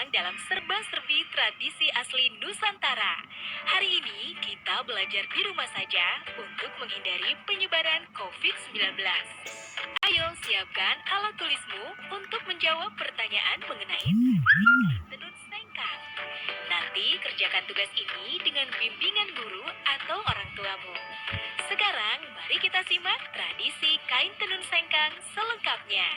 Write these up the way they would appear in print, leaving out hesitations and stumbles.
datang dalam serba-serbi tradisi asli Nusantara. Hari ini kita belajar di rumah saja untuk menghindari penyebaran COVID-19. Ayo siapkan alat tulismu untuk menjawab pertanyaan mengenai tenun sengkang. Nanti kerjakan tugas ini dengan bimbingan guru atau orang tuamu. Sekarang mari kita simak tradisi kain tenun sengkang selengkapnya.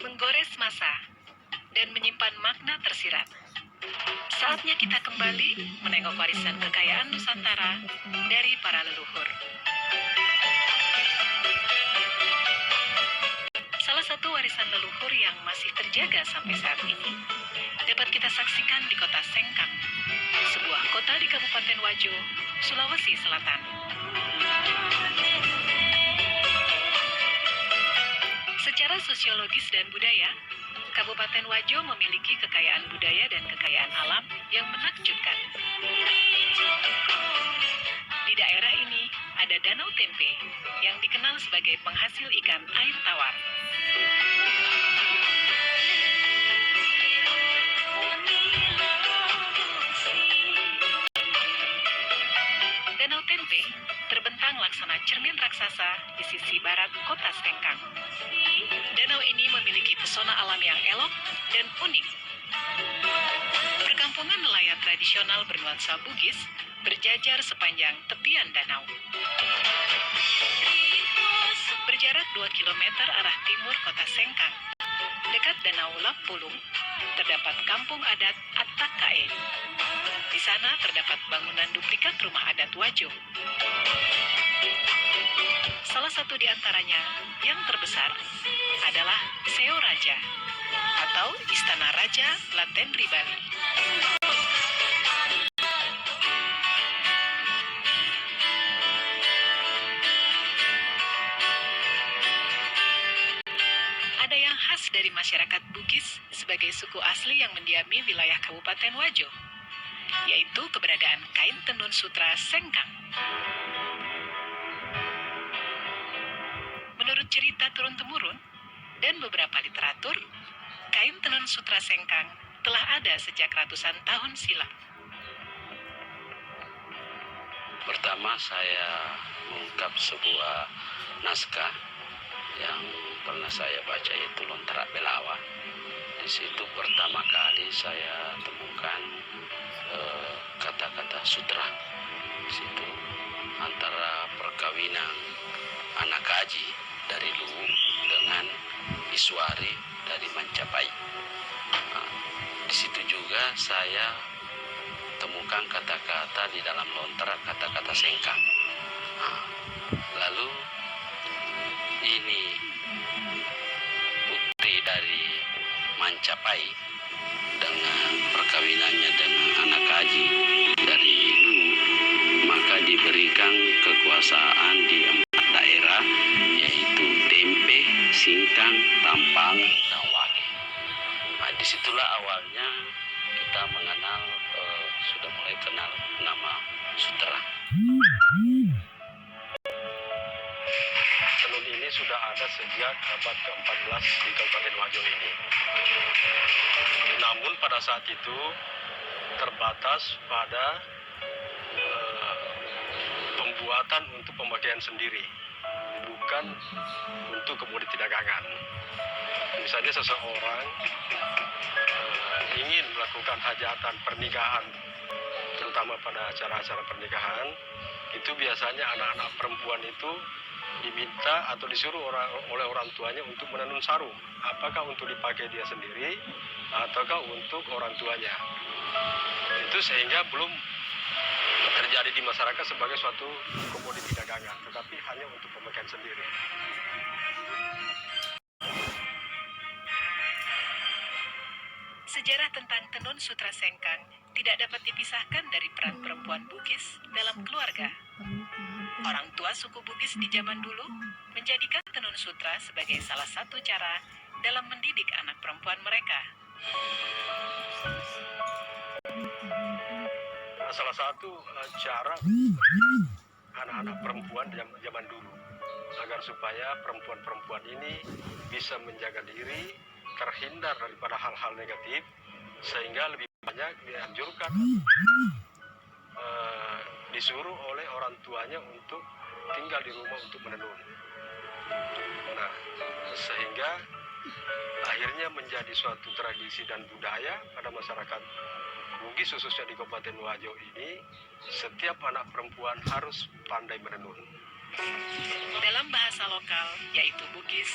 Menggores masa dan menyimpan makna tersirat. Saatnya kita kembali menengok warisan kekayaan Nusantara dari para leluhur. Salah satu warisan leluhur yang masih terjaga sampai saat ini dapat kita saksikan di kota Sengkang, sebuah kota di Kabupaten Wajo, Sulawesi Selatan. Secara sosiologis dan budaya, Kabupaten Wajo memiliki kekayaan budaya dan kekayaan alam yang menakjubkan. Di daerah ini ada Danau Tempe yang dikenal sebagai penghasil ikan air tawar. Danau Tempe terbentang laksana cermin raksasa di sisi barat kota Sengkang. Danau ini memiliki pesona alam yang elok dan unik. Perkampungan nelayan tradisional bernuansa Bugis berjajar sepanjang tepian danau. Berjarak 2 km arah timur kota Sengkang, dekat Danau Lampulung, terdapat kampung adat Atakae. Di sana terdapat bangunan duplikat rumah adat Wajo. Salah satu di antaranya, yang terbesar, adalah Seo Raja, atau Istana Raja Latendri Bali. Ada yang khas dari masyarakat Bugis sebagai suku asli yang mendiami wilayah Kabupaten Wajo, yaitu keberadaan kain tenun sutra Sengkang. Menurut cerita turun-temurun dan beberapa literatur, kain tenun sutra Sengkang telah ada sejak ratusan tahun silam. Pertama saya mengungkap sebuah naskah yang pernah saya baca, yaitu Lontera Belawa. Di situ pertama kali saya temukan kata-kata sutra. Di situ antara perkawinan anak kaji dari Luwu dengan Iswari dari Mancapai. Di situ juga saya temukan kata-kata di dalam lontera, kata-kata Sengkang. Lalu ini putri dari Mancapai dengan perkawinannya dengan anak kaji dari Luwu, maka diberikan kekuasaan di 4 daerah, yaitu Tempe, Singkang, Tampang, dan Wage. Disitulah awalnya kita mengenal, sudah mulai kenal nama sutra. Tenun ini sudah ada sejak abad ke-14 di Kabupaten Wajo ini. Namun pada saat itu terbatas pada pembuatan untuk pemakaian sendiri, bukan untuk kemudian dagangan. Misalnya seseorang ingin melakukan hajatan pernikahan, terutama pada acara-acara pernikahan, itu biasanya anak-anak perempuan itu diminta atau disuruh oleh orang tuanya untuk menenun sarung, apakah untuk dipakai dia sendiri ataukah untuk orang tuanya. Itu sehingga belum terjadi di masyarakat sebagai suatu komoditi dagangan, tetapi hanya untuk pemakaian sendiri. Sejarah tentang tenun sutra sengkang tidak dapat dipisahkan dari peran perempuan Bugis dalam keluarga. Orang tua suku Bugis di zaman dulu menjadikan tenun sutra sebagai salah satu cara dalam mendidik anak perempuan mereka. Salah satu cara anak-anak perempuan zaman dulu agar supaya perempuan-perempuan ini bisa menjaga diri, terhindar daripada hal-hal negatif, sehingga lebih banyak dianjurkan disuruh oleh orang tuanya untuk tinggal di rumah untuk menenun. Nah, sehingga akhirnya menjadi suatu tradisi dan budaya pada masyarakat Bugis, khususnya di Kabupaten Wajo ini, setiap anak perempuan harus pandai menenun. Dalam bahasa lokal, yaitu Bugis,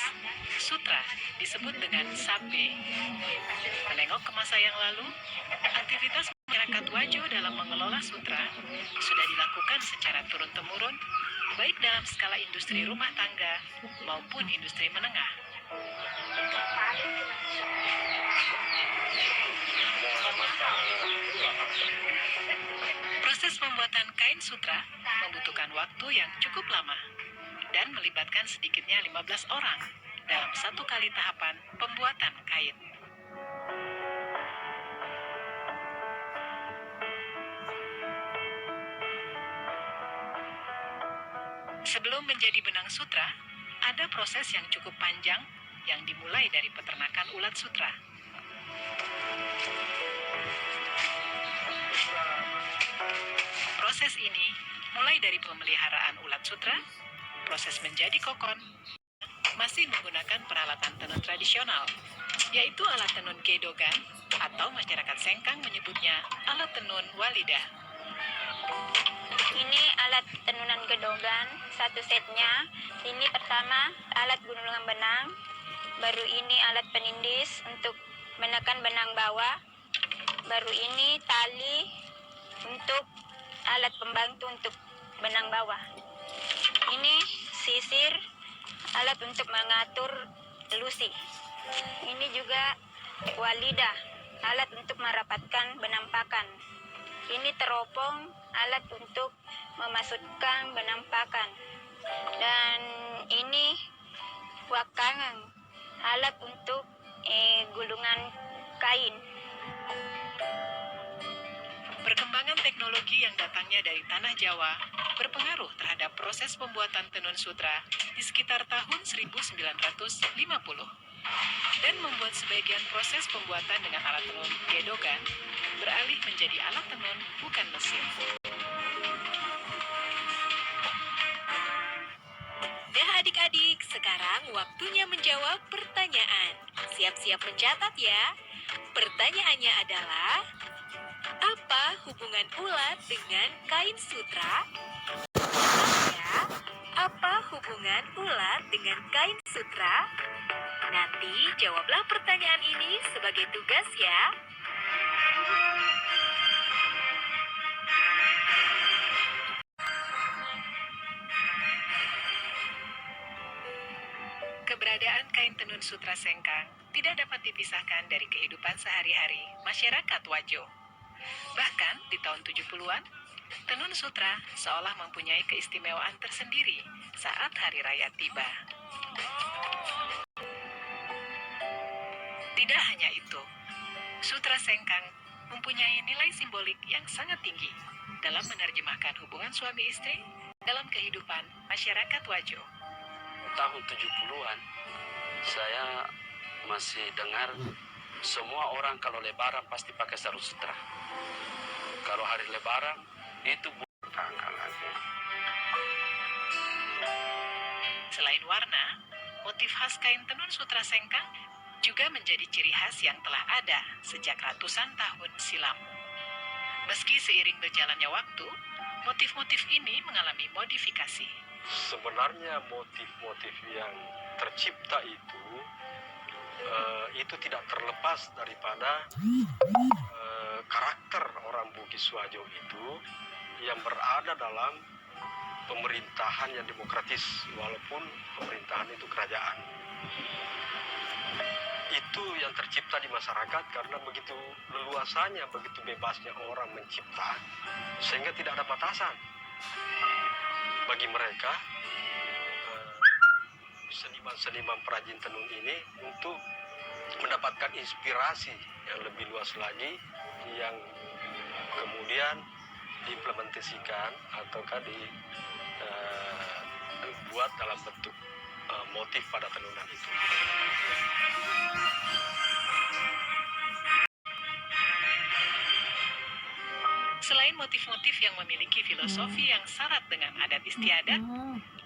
sutra disebut dengan sabe. Menengok ke masa yang lalu, aktivitas masyarakat Wajo dalam mengelola sutra sudah dilakukan secara turun-temurun, baik dalam skala industri rumah tangga maupun industri menengah. Proses pembuatan kain sutra membutuhkan waktu yang cukup lama dan melibatkan sedikitnya 15 orang dalam satu kali tahapan pembuatan kain. Sebelum menjadi benang sutra, ada proses yang cukup panjang yang dimulai dari peternakan ulat sutra. Proses ini mulai dari pemeliharaan ulat sutra, proses menjadi kokon, masih menggunakan peralatan tenun tradisional, yaitu alat tenun gedogan atau masyarakat Sengkang menyebutnya alat tenun walidah. Ini alat tenunan gedogan, satu setnya. Ini pertama alat gunulungan benang, baru ini alat penindis untuk menekan benang bawah, baru ini tali untuk alat pembantu untuk benang bawah. Ini sisir, alat untuk mengatur lusi. Ini juga walidah, alat untuk merapatkan benang pakan. Ini teropong, alat untuk memasukkan benang pakan. Dan ini wakangan, alat untuk gulungan kain. Perkembangan teknologi yang datangnya dari tanah Jawa berpengaruh terhadap proses pembuatan tenun sutra di sekitar tahun 1950 dan membuat sebagian proses pembuatan dengan alat tenun gedogan beralih menjadi alat tenun bukan mesin. Dah adik-adik, sekarang waktunya menjawab pertanyaan. Siap-siap mencatat ya. Pertanyaannya adalah, apa hubungan ulat dengan kain sutra? Ya, apa hubungan ulat dengan kain sutra? Nanti jawablah pertanyaan ini sebagai tugas ya. Keberadaan kain tenun sutra Sengkang tidak dapat dipisahkan dari kehidupan sehari-hari masyarakat Wajo. Bahkan di tahun 70-an, tenun sutra seolah mempunyai keistimewaan tersendiri saat hari raya tiba. Tidak hanya itu, sutra Sengkang mempunyai nilai simbolik yang sangat tinggi dalam menerjemahkan hubungan suami istri dalam kehidupan masyarakat Wajo. Tahun 70-an saya masih dengar semua orang kalau lebaran pasti pakai sarung sutra. Kalau hari lebaran itu tanggal lagi. Selain warna, motif khas kain tenun sutra Sengkang juga menjadi ciri khas yang telah ada sejak ratusan tahun silam. Meski seiring berjalannya waktu, motif-motif ini mengalami modifikasi. Sebenarnya motif-motif yang tercipta itu tidak terlepas daripada karakter orang Bugis Wajo itu yang berada dalam pemerintahan yang demokratis, walaupun pemerintahan itu kerajaan. Itu yang tercipta di masyarakat karena begitu leluasanya, begitu bebasnya orang mencipta, sehingga tidak ada batasan bagi mereka seniman-seniman perajin tenun ini untuk mendapatkan inspirasi yang lebih luas lagi, yang kemudian diimplementasikan ataukah dibuat dalam bentuk motif pada tenunan itu. Selain motif-motif yang memiliki filosofi yang syarat dengan adat istiadat,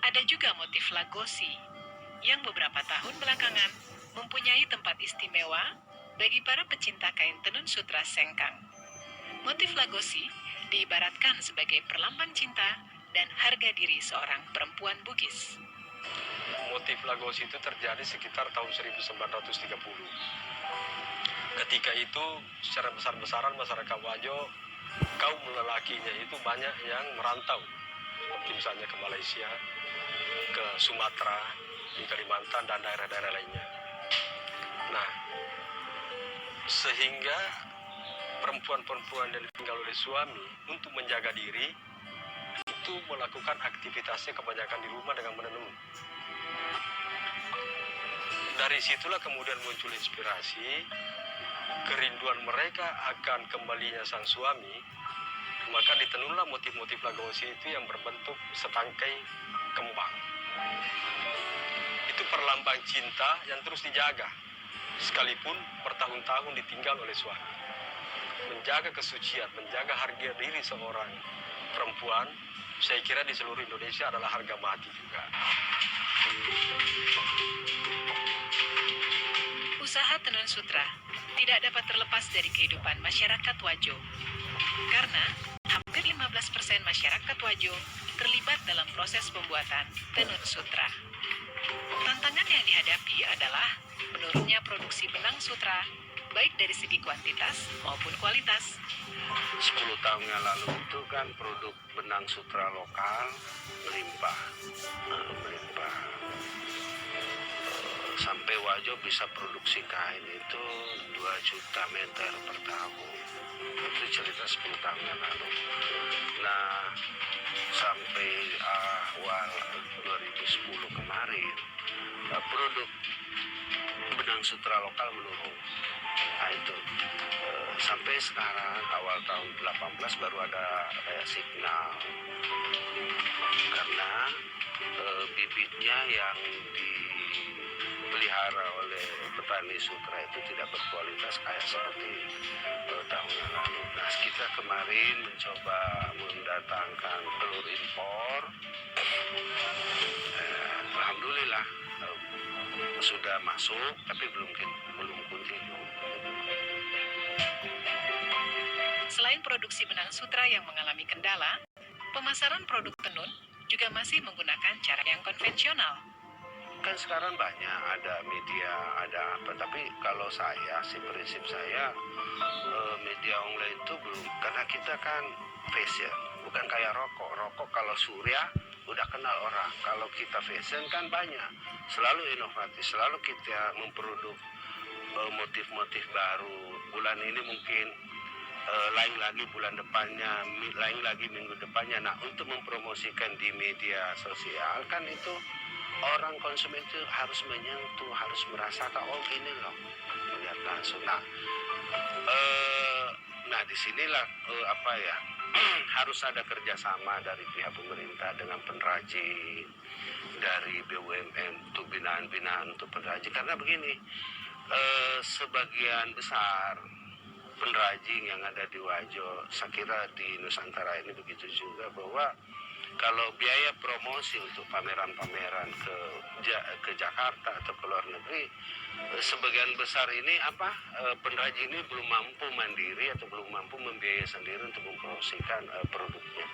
ada juga motif lagosi yang beberapa tahun belakangan mempunyai tempat istimewa bagi para pecinta kain tenun sutra sengkang. Motif lagosi diibaratkan sebagai perlambang cinta dan harga diri seorang perempuan Bugis. Motif lagosi itu terjadi sekitar tahun 1930. Ketika itu secara besar-besaran masyarakat Wajo, kaum lelakinya itu banyak yang merantau, seperti misalnya ke Malaysia, ke Sumatera, di Kalimantan, dan daerah-daerah lainnya. Nah, sehingga perempuan-perempuan yang ditinggal oleh suami untuk menjaga diri itu melakukan aktivitasnya kebanyakan di rumah dengan menenun. Dari situlah kemudian muncul inspirasi, kerinduan mereka akan kembalinya sang suami, maka ditenunlah motif-motif lagosi itu yang berbentuk setangkai kembang. Itu perlambang cinta yang terus dijaga, sekalipun bertahun-tahun ditinggal oleh suami. Menjaga kesucian, menjaga harga diri seorang perempuan, saya kira di seluruh Indonesia adalah harga mati juga. Usaha tenun sutra tidak dapat terlepas dari kehidupan masyarakat Wajo, karena hampir 15% masyarakat Wajo terlibat dalam proses pembuatan tenun sutra. Tantangan yang dihadapi adalah menurunnya produksi benang sutra, baik dari segi kuantitas maupun kualitas. 10 tahun yang lalu itu kan produk benang sutra lokal melimpah. Sampai Wajo bisa produksi kain itu 2 juta meter per tahun. Itu cerita 10 tahun yang lalu. Nah, sampai awal 2010 kemarin, produk benang sutra lokal menurun. Nah itu, sampai sekarang awal tahun 18 baru ada kayak signal. Karena bibitnya yang dipelihara oleh petani sutra itu tidak berkualitas kayak seperti tahun yang lalu. Nah, kita kemarin mencoba mendatangkan telur impor. Alhamdulillah sudah masuk, tapi belum continue. Selain produksi benang sutra yang mengalami kendala, pemasaran produk tenun juga masih menggunakan cara yang konvensional. Kan sekarang banyak ada media, ada apa, tapi kalau saya sih prinsip saya media online itu belum, karena kita kan fashion, bukan kayak rokok kalau surya udah kenal orang. Kalau kita fashion kan banyak, selalu inovatif, selalu kita memproduk motif-motif baru. Bulan ini mungkin lain lagi bulan depannya, lain lagi minggu depannya. Nah, untuk mempromosikan di media sosial kan itu orang konsumen itu harus menyentuh, harus merasakan, oh gini loh, melihat langsung. Nah disinilah harus ada kerjasama dari pihak pemerintah dengan pengrajin, dari BUMN untuk binaan-binaan untuk pengrajin. Karena begini, sebagian besar pengrajin yang ada di Wajo, saya kira di Nusantara ini begitu juga, bahwa kalau biaya promosi untuk pameran-pameran ke Jakarta atau ke luar negeri, sebagian besar ini pengrajin ini belum mampu mandiri atau belum mampu membiayai sendiri untuk mempromosikan produknya.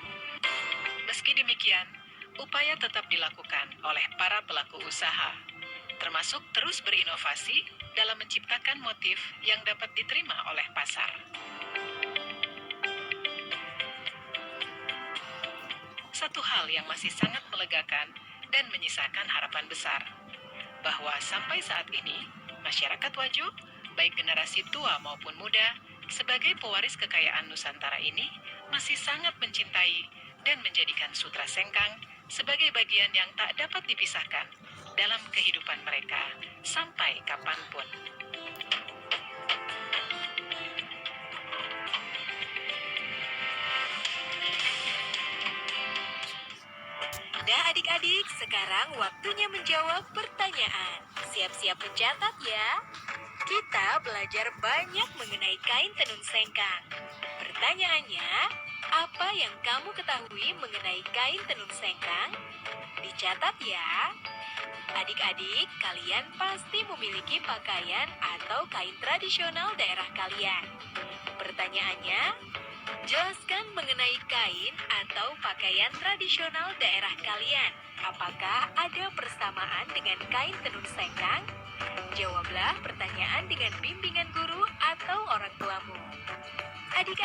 Meski demikian, upaya tetap dilakukan oleh para pelaku usaha, termasuk terus berinovasi dalam menciptakan motif yang dapat diterima oleh pasar. satu hal yang masih sangat melegakan dan menyisakan harapan besar, bahwa sampai saat ini, masyarakat Wajo, baik generasi tua maupun muda, sebagai pewaris kekayaan Nusantara ini, masih sangat mencintai dan menjadikan Sutra Sengkang sebagai bagian yang tak dapat dipisahkan dalam kehidupan mereka sampai kapanpun. Nah adik-adik, sekarang waktunya menjawab pertanyaan. Siap-siap mencatat ya. Kita belajar banyak mengenai kain tenun sengkang. Pertanyaannya, apa yang kamu ketahui mengenai kain tenun sengkang? Dicatat ya. Adik-adik, kalian pasti memiliki pakaian atau kain tradisional daerah kalian. Pertanyaannya, jelaskan mengenai kain atau pakaian tradisional daerah kalian. Apakah ada persamaan dengan kain tenun sengkang? Jawablah pertanyaan dengan bimbingan guru atau orang tuamu. Adik